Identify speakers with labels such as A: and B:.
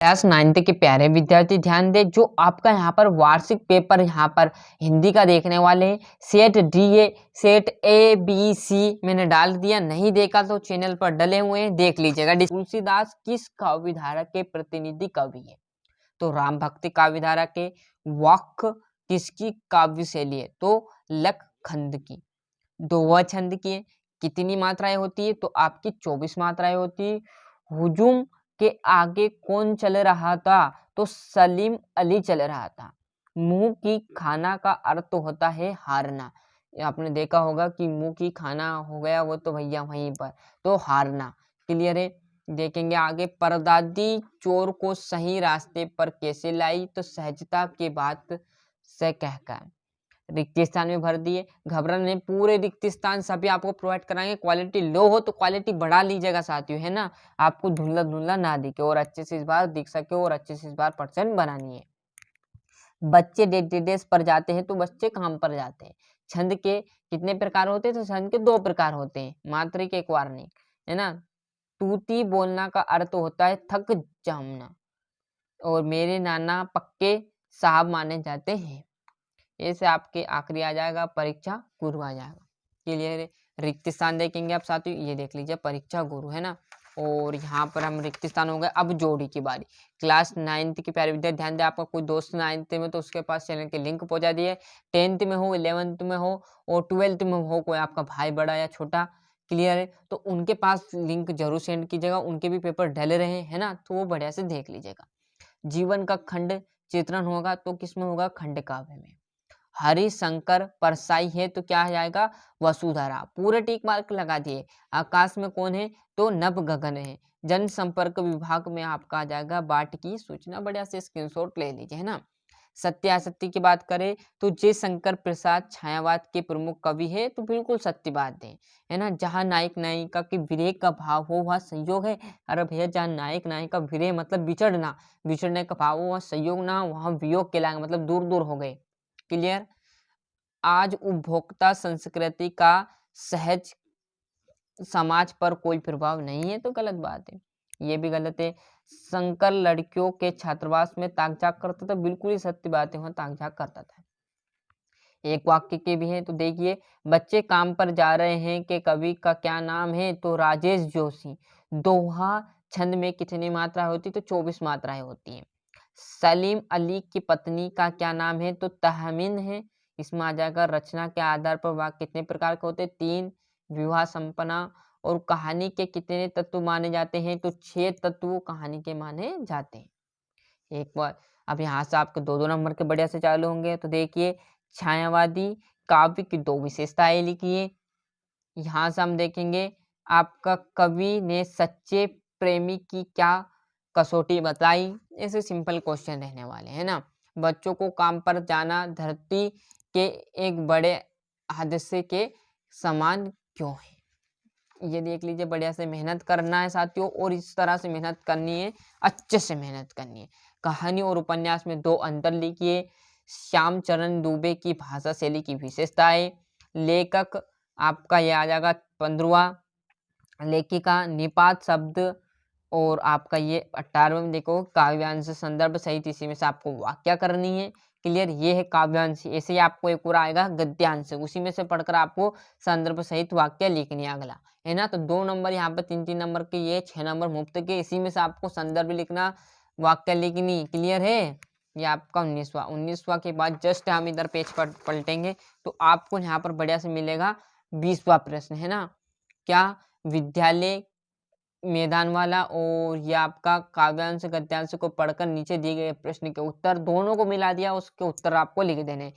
A: Class 9th के प्यारे विद्यार्थी ध्यान दें। जो आपका यहाँ पर वार्षिक पेपर यहाँ पर हिंदी का देखने वाले हैं। Set D A, set A B C मैंने डाल दिया, नहीं देखा तो चैनल पर डले हुए हैं, देख लीजिएगा। तुलसीदास किस काव्य धारा के प्रतिनिधि कवि है? तो राम भक्ति काव्य धारा के। वाक्य किसकी काव्य शैली है? तो लखखंड की। दोहा छंद की है। कितनी मात्राएं होती है? तो आपकी 24 मात्राएं होती है। हुजूम के आगे कौन चल रहा था? तो सलीम अली चल रहा था। मुंह की खाना का अर्थ होता है हारना। ये आपने देखा होगा कि मुंह की खाना हो गया वो तो भैया वहीं पर, तो हारना। क्लियर है। देखेंगे आगे। परदादी चोर को सही रास्ते पर कैसे लाई? तो सहजता के बात से कहकर। रिक्त स्थान में भर दिए। घबराना नहीं, पूरे रिक्त स्थान सभी आपको प्रोवाइड कराएंगे। क्वालिटी लो हो तो क्वालिटी बढ़ा लीजिएगा साथियों, है ना। आपको धुंधला धुंधला ना दिखे और अच्छे से इस बार दिख सके और अच्छे से इस बार परसेंट बनानी है। बच्चे डेट पर जाते हैं तो बच्चे कहाँ पर जाते हैं? छंद के कितने प्रकार होते हैं? तो छंद के 2 प्रकार होते हैं, मात्रिक एक वार्णिक, है ना। तूती बोलना का अर्थ होता है थक जाना, और मेरे नाना पक्के साहब माने जाते हैं। ऐसे आपके आखिरी आ जाएगा परीक्षा गुरु आ जाएगा। क्लियर है। रिक्त स्थान देखेंगे आप साथियों, ये देख लीजिए परीक्षा गुरु, है ना। और यहाँ पर हम रिक्त स्थान हो गए। अब जोड़ी की बारी। क्लास 9th की प्यारे विद्यार्थी ध्यान दें। आपका कोई दोस्त 9th में तो उसके पास चैनल के लिंक पहुंचा दिए। 10th में हो, 11th में हो और 12th में हो, कोई आपका भाई बड़ा या छोटा, क्लियर है, तो उनके पास लिंक जरूर सेंड कीजिएगा। उनके भी पेपर डले रहे, है ना, तो वो बढ़िया से देख लीजिएगा। जीवन का खंड चित्रण होगा तो किसमें होगा? खंड काव्य में। हरिशंकर परसाई है तो क्या आ जाएगा? वसुधरा। पूरे टिक मार्क लगा दिए। आकाश में कौन है? तो नभ गगन है। जनसंपर्क विभाग में आपका आ जाएगा बाट की सूचना। बढ़िया से स्क्रीनशॉट ले लीजिए, है ना। सत्यासत्य की बात करें तो जयशंकर प्रसाद छायावाद के प्रमुख कवि है, तो बिल्कुल सत्य बात है ना। जहाँ नायक नायिका के विरह का भाव हो वह संयोग है। अरे भैया, जहाँ नायक नायिका विरह मतलब बिछड़ना, बिछड़ने का भाव हो वह संयोग ना, वहाँ वियोग के लागे मतलब दूर दूर हो गए। क्लियर। आज उपभोक्ता संस्कृति का सहज समाज पर कोई प्रभाव नहीं है, तो गलत बात है, ये भी गलत है। शंकर लड़कियों के छात्रावास में ताक झाक करता था, बिल्कुल ही सत्य बात है, वहाँ ताक झाक करता था। एक वाक्य के भी है तो देखिए। बच्चे काम पर जा रहे हैं के कवि का क्या नाम है? तो राजेश जोशी। दोहा छंद में कितनी मात्रा होती? तो 24 मात्राएं होती हैं। सलीम अली की पत्नी का क्या नाम है? तो तहमीन है। इसमें आ जाएगा रचना के आधार पर वाक्य कितने प्रकार के होते हैं? 3। विवाह संपन्ना। और कहानी के कितने तत्व माने जाते हैं? तो 6 तत्व कहानी के माने जाते हैं। एक बार अब यहाँ से आपके 2-2 नंबर के बढ़िया से चालू होंगे। तो देखिए, छायावादी काव्य की 2 विशेषताएं लिखिए। यहाँ से हम देखेंगे आपका कवि ने सच्चे प्रेमी की क्या कसौटी बताई। ऐसे सिंपल क्वेश्चन रहने वाले हैं ना। बच्चों को काम पर जाना धरती के एक बड़े हादसे के समान क्यों है? ये देख लीजिए। बढ़िया से मेहनत करना है साथियों, और इस तरह से मेहनत करनी है, अच्छे से मेहनत करनी है। कहानी और उपन्यास में 2 अंतर लिखिए। श्यामचरण दुबे की भाषा शैली की विशेषताएं। लेखक आपका ये आ जाएगा 15वां। लेखिका निपात शब्द। और आपका ये 18वें में देखो काव्यांश संदर्भ सहित, इसी में से आपको वाक्या करनी है। क्लियर। ये है काव्यांश। ऐसे ही आपको एक पूरा आएगा गद्यांश, उसी में से पढ़कर आपको संदर्भ सहित वाक्य लिखनी है अगला, है ना। तो 2 नंबर यहाँ पर 3-3 नंबर के, ये 6 नंबर मुफ्त के, इसी में से आपको संदर्भ लिखना, वाक्य लिखनी। क्लियर है। ये आपका 19वां के बाद जस्ट हम इधर पेज पर पलटेंगे तो आपको यहाँ पर बढ़िया से मिलेगा 20वां प्रश्न, है ना। क्या? विद्यालय मैदान वाला और ये आपका काव्यांश गद्यांश को पढ़कर नीचे दिए गए प्रश्न के उत्तर दोनों को मिला दिया, उसके उत्तर आपको लिख देने।